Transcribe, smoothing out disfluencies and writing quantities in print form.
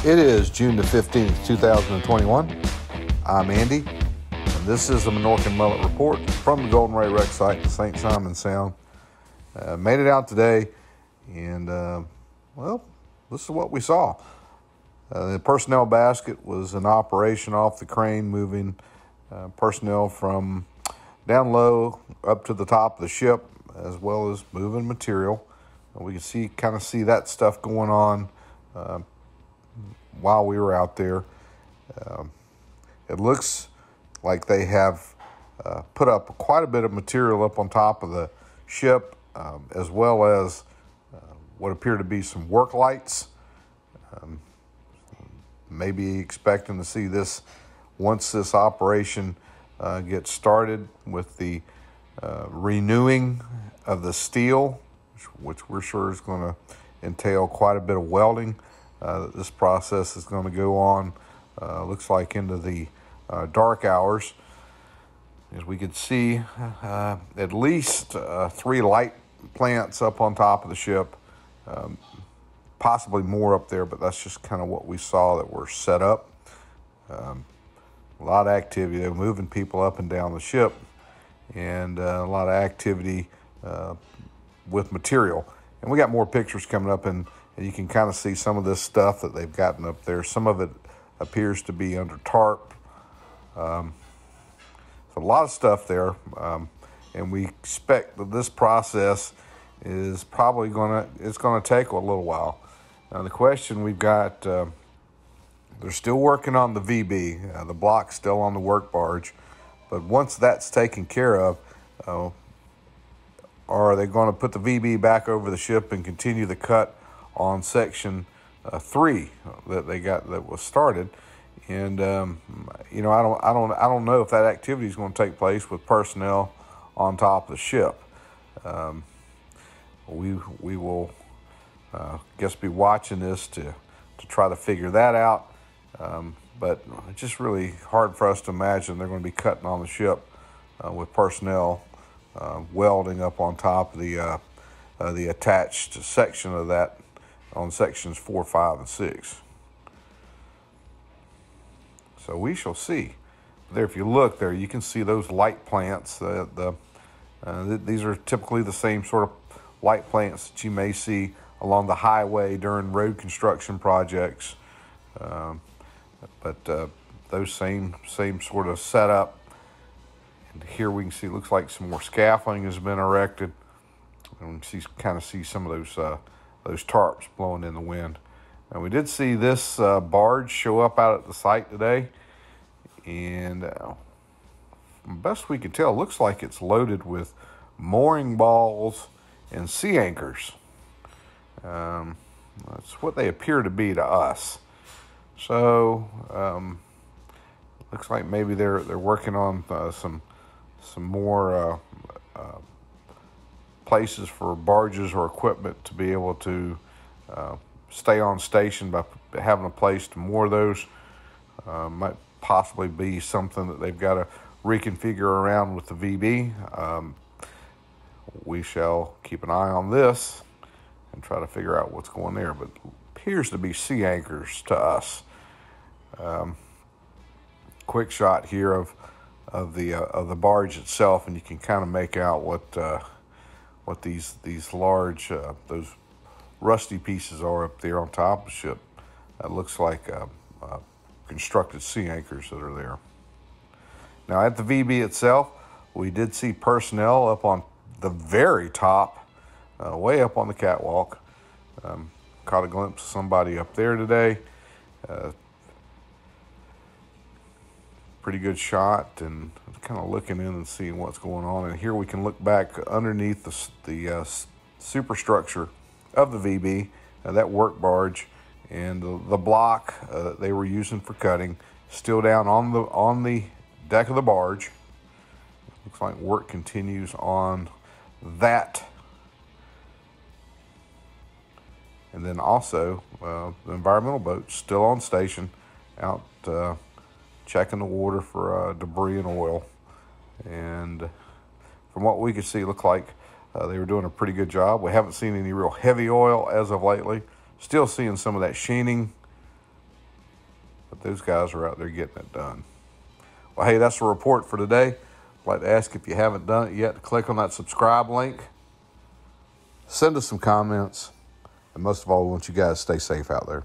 It is June the 15th, 2021. I'm Andy, and this is the Minorcan Mullet Report from the Golden Ray Rec site, the St.simons Sound. Made it out today, and, this is what we saw. The personnel basket was in operation off the crane, moving personnel from down low up to the top of the ship, as well as moving material. We can kind of see that stuff going on while we were out there. It looks like they have put up quite a bit of material up on top of the ship, as well as what appear to be some work lights. Maybe expecting to see this once this operation gets started with the renewing of the steel, which we're sure is going to entail quite a bit of welding. This process is going to go on, looks like into the dark hours. As we could see, at least 3 light plants up on top of the ship, possibly more up there, but that's just kind of what we saw that were set up. A lot of activity. They're moving people up and down the ship, and a lot of activity with material. And we got more pictures coming up, and you can kind of see some of this stuff that they've gotten up there. Some of it appears to be under tarp. So a lot of stuff there, and we expect that this process is probably going to take a little while. Now the question we've got, they're still working on the VB, the block's still on the work barge, but once that's taken care of, are they going to put the VB back over the ship and continue the cut on section 3 that they got that was started? And I don't know if that activity is going to take place with personnel on top of the ship. We will guess be watching this to try to figure that out. But it's just really hard for us to imagine they're going to be cutting on the ship with personnel welding up on top of the attached section of that on sections 4, 5, and 6. So we shall see. There, if you look there, you can see those light plants. These are typically the same sort of light plants that you may see along the highway during road construction projects. But those same sort of setup. And here we can see, it looks like some more scaffolding has been erected. And we can kind of see some of those tarps blowing in the wind. And we did see this barge show up out at the site today. And best we could tell, it looks like it's loaded with mooring balls and sea anchors. That's what they appear to be to us. So looks like maybe they're working on some more places for barges or equipment to be able to stay on station by having a place to moor those. Might possibly be something that they've got to reconfigure around with the VB. We shall keep an eye on this and try to figure out what's going there, but it appears to be sea anchors to us. Quick shot here of the barge itself, and you can kind of make out what these large those rusty pieces are up there on top of the ship. It looks like constructed sea anchors that are there. Now at the VB itself, we did see personnel up on the very top, way up on the catwalk. Caught a glimpse of somebody up there today. Pretty good shot, and kind of looking in and seeing what's going on. And here we can look back underneath the superstructure of the VB, that work barge, and the block that they were using for cutting, still down on the deck of the barge. Looks like work continues on that. And then also the environmental boat's still on station, out checking the water for debris and oil. And from what we could see, it looked like they were doing a pretty good job. We haven't seen any real heavy oil as of lately. Still seeing some of that sheening those guys are out there getting it done. Well, hey, that's the report for today. I'd like to ask, if you haven't done it yet, to click on that subscribe link. Send us some comments. And most of all, we want you guys to stay safe out there.